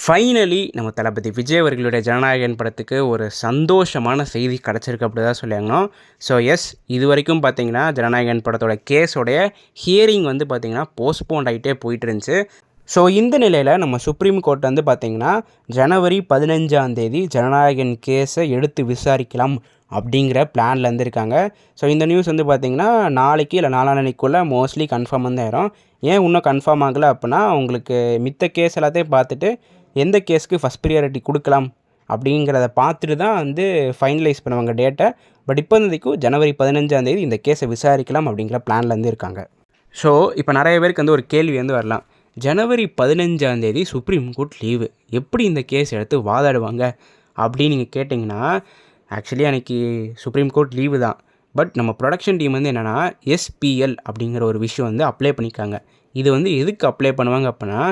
Finally நம்ம தளபதி விஜய் அவர்களுடைய ஜனநாயகன் படத்துக்கு ஒரு சந்தோஷமான செய்தி கிடச்சிருக்கு அப்படி தான் சொல்லியாங்கணும். ஸோ எஸ், இது வரைக்கும் பார்த்தீங்கன்னா ஜனநாயகன் படத்தோட கேஸோடைய ஹியரிங் வந்து பார்த்திங்கன்னா போஸ்ட்போண்ட் ஆகிட்டே போயிட்டு இருந்துச்சு. ஸோ இந்த நிலையில் நம்ம சுப்ரீம் கோர்ட் வந்து பார்த்திங்கன்னா ஜனவரி 15 ஜனநாயகன் கேஸை எடுத்து விசாரிக்கலாம் அப்படிங்கிற பிளானில் இருந்திருக்காங்க. ஸோ இந்த நியூஸ் வந்து பார்த்திங்கன்னா நாளைக்கு இல்லை நாளான்னைக்குள்ளே மோஸ்ட்லி கன்ஃபார்ம் வந்து ஆயிரும். ஏன் இன்னும் கன்ஃபார்ம் ஆகலை அப்படின்னா உங்களுக்கு மித்த கேஸ் எல்லாத்தையும் பார்த்துட்டு எந்த கேஸுக்கு ஃபஸ்ட் ப்ரியாரிட்டி கொடுக்கலாம் அப்படிங்கிறத பார்த்துட்டு தான் வந்து ஃபைனலைஸ் பண்ணுவாங்க டேட்டை. பட் இப்போதைக்கும் ஜனவரி 15 இந்த கேஸை விசாரிக்கலாம் அப்படிங்கிற பிளானில் இருக்காங்க. ஸோ இப்போ நிறைய பேருக்கு வந்து ஒரு கேள்வி வந்து வரலாம், ஜனவரி 15 சுப்ரீம் கோர்ட் லீவு, எப்படி இந்த கேஸ் எடுத்து வாதாடுவாங்க அப்படின்னு நீங்கள் கேட்டிங்கன்னா, ஆக்சுவலி அன்றைக்கி சுப்ரீம் கோர்ட் லீவு தான். பட் நம்ம ப்ரொடக்ஷன் டீம் வந்து என்னென்னா எஸ்பிஎல் அப்படிங்கிற ஒரு விஷயம் வந்து அப்ளை பண்ணிக்காங்க. இது வந்து எதுக்கு அப்ளை பண்ணுவாங்க அப்படின்னா,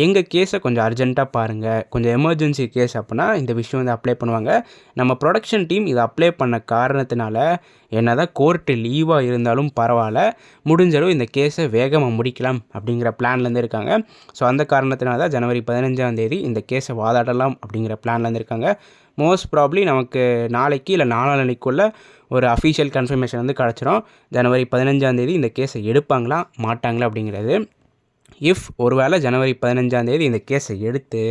எங்கள் கேஸை கொஞ்சம் அர்ஜென்ட்டாக பாருங்கள், கொஞ்சம் எமர்ஜென்சி கேஸ் அப்படின்னா இந்த விஷயம் வந்து அப்ளை பண்ணுவாங்க. நம்ம ப்ரொடக்ஷன் டீம் இதை அப்ளை பண்ண காரணத்தினால என்ன தான் கோர்ட்டு லீவாக இருந்தாலும் பரவாயில்ல, முடிஞ்சளவு இந்த கேஸை வேகமாக முடிக்கலாம் அப்படிங்கிற பிளான்லேருந்து இருக்காங்க. ஸோ அந்த காரணத்தினால தான் ஜனவரி 15 இந்த கேஸை வாதாடலாம் அப்படிங்கிற பிளான்லேருந்து இருக்காங்க. மோஸ்ட் ப்ராப்ளி நமக்கு நாளைக்கு இல்லை நாளான்னைக்குள்ளே ஒரு அஃபீஷியல் கன்ஃபர்மேஷன் வந்து கிடச்சிரும். ஜனவரி 15 இந்த கேஸை எடுப்பாங்களா மாட்டாங்களா அப்படிங்கிறது. இஃப் ஒருவேளை ஜனவரி 15 இந்த கேஸை எடுத்து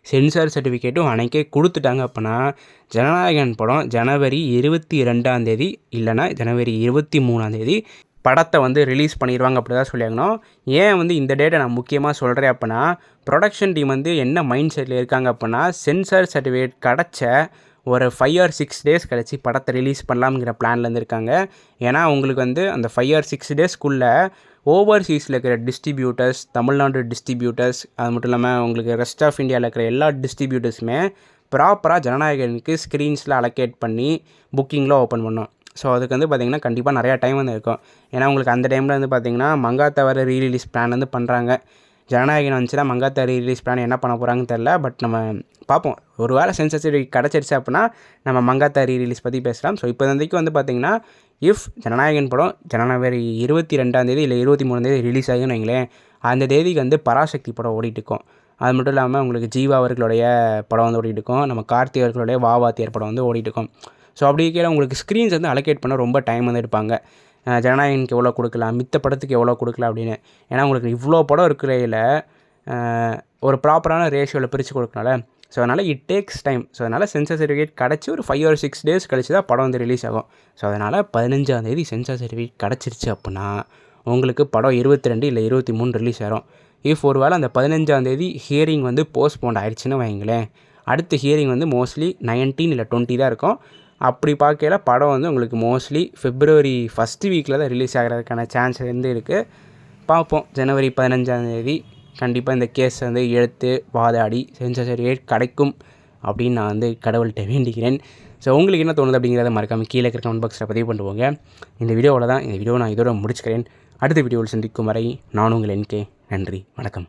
சென்சார் சர்டிஃபிகேட்டும் அன்றைக்கே கொடுத்துட்டாங்க அப்படின்னா ஜனநாயகன் படம் ஜனவரி 22 இல்லைனா ஜனவரி 23 படத்தை வந்து ரிலீஸ் பண்ணிடுவாங்க அப்படி தான் சொல்லியாங்கணும். ஏன் வந்து இந்த டேட்டை நான் முக்கியமாக சொல்கிறேன் அப்படின்னா, ப்ரொடக்ஷன் டீம் வந்து என்ன மைண்ட் செட்டில் இருக்காங்க அப்படின்னா, சென்சார் சர்டிஃபிகேட் கிடச்ச ஒரு 5 or 6 டேஸ் கழிச்சு படத்தை ரிலீஸ் பண்ணலாம்ங்கிற பிளான்லேருந்து இருக்காங்க. ஏன்னா உங்களுக்கு வந்து அந்த 5 or 6 டேஸ்க்குள்ளே ஓவர்சீஸில் இருக்கிற டிஸ்ட்ரிபியூட்டர்ஸ், தமிழ்நாடு டிஸ்ட்ரிபியூட்டர்ஸ், அது மட்டும் இல்லாமல் உங்களுக்கு ரெஸ்ட் ஆஃப் இந்தியாவில் இருக்கிற எல்லா டிஸ்ட்ரிபியூட்டர்ஸுமே ப்ராப்பராக ஜனநாயகனுக்கு ஸ்க்ரீன்ஸில் அலோகேட் பண்ணி புக்கிங்கில் ஓப்பன் பண்ணோம். ஸோ அதுக்கு வந்து பார்த்திங்கன்னா கண்டிப்பாக நிறையா டைம் வந்து இருக்கும். ஏன்னா உங்களுக்கு அந்த டைமில் வந்து பார்த்திங்கன்னா மங்காத்தா வர ரீரிலீஸ் பிளான் வந்து பண்ணுறாங்க. ஜனநாயகன் வந்துச்சுன்னா மங்காத்தா ரீரிலீஸ் பிளான் என்ன பண்ண போகிறாங்கன்னு தெரில. பட் நம்ம பார்ப்போம், ஒரு வேளை சென்சார் சர்டிஃபிகேட் கிடச்சிருச்சு அப்படின்னா நம்ம மங்காத்தா ரீரிலீஸ் பற்றி பேசலாம். ஸோ இப்போதைக்கு வந்து பார்த்திங்கன்னா இஃப் ஜனநாயகன் படம் ஜனவரி 22 இல்லை 23 ரிலீஸ் ஆகுன்னு வைங்களேன், அந்த தேதிக்கு வந்து பராசக்தி படம் ஓடிட்டுருக்கோம். அது மட்டும் இல்லாமல் உங்களுக்கு ஜீவா அவர்களுடைய படம் வந்து ஓடிட்டுருக்கோம். நம்ம கார்த்தி அவர்களுடைய வாவாத்தியார் படம் வந்து ஓடிட்டுருக்கோம். ஸோ அப்படி கீழே உங்களுக்கு ஸ்க்ரீன்ஸ் வந்து அலோகேட் பண்ண ரொம்ப டைம் வந்து எடுப்பாங்க. ஜனநாயகனுக்கு எவ்வளோ கொடுக்கலாம், மித்த படத்துக்கு எவ்வளோ கொடுக்கலாம் அப்படின்னு. ஏன்னா உங்களுக்கு இவ்வளோ படம் இருக்கிறையில் ஒரு ப்ராப்பரான ரேஷியோவில் பிரித்து கொடுக்கனால, ஸோ அதனால் இட் டேக்ஸ் டைம். ஸோ அதனால் சென்சார் சர்டிஃபிகேட் கிடச்சி ஒரு 5 or 6 டேஸ் கழிச்சு தான் படம் வந்து ரிலீஸ் ஆகும். ஸோ அதனால் 15 சென்சார் சர்டிஃபிகேட் கிடச்சிருச்சு அப்படின்னா உங்களுக்கு படம் 22 இல்லை 23 ரிலீஸ் ஆகும். இஃப் ஒரு வேளை அந்த 15 ஹியரிங் வந்து போஸ்ட்போண்ட் ஆயிடுச்சுன்னு வைங்களேன், அடுத்த ஹியரிங் வந்து மோஸ்ட்லி 19 இல்லை 20 தான் இருக்கும். அப்படி பார்க்கையில படம் வந்து உங்களுக்கு மோஸ்ட்லி February 1st வீக்கில் தான் ரிலீஸ் ஆகிறதுக்கான சான்ஸ் வந்து இருக்குது. பார்ப்போம். ஜனவரி 15 கண்டிப்பாக இந்த கேஸ் வந்து எடுத்து வாதாடி சென்சார் சர்டிஃபிகேட் கிடைக்கும் அப்படின்னு நான் வந்து கடவுள்கிட்ட வேண்டிக்கிறேன். ஸோ உங்களுக்கு என்ன தோணுது அப்படிங்கிறத மறக்காமல் கீழே இருக்கிற கமெண்ட் பாக்ஸில் பதிவு பண்ணுவோங்க. இந்த வீடியோவில் தான் இந்த வீடியோ நான் இதோட முடிச்சுக்கிறேன். அடுத்த வீடியோவில் சந்திக்கும் வரை நான் உங்கள் NK. நன்றி, வணக்கம்.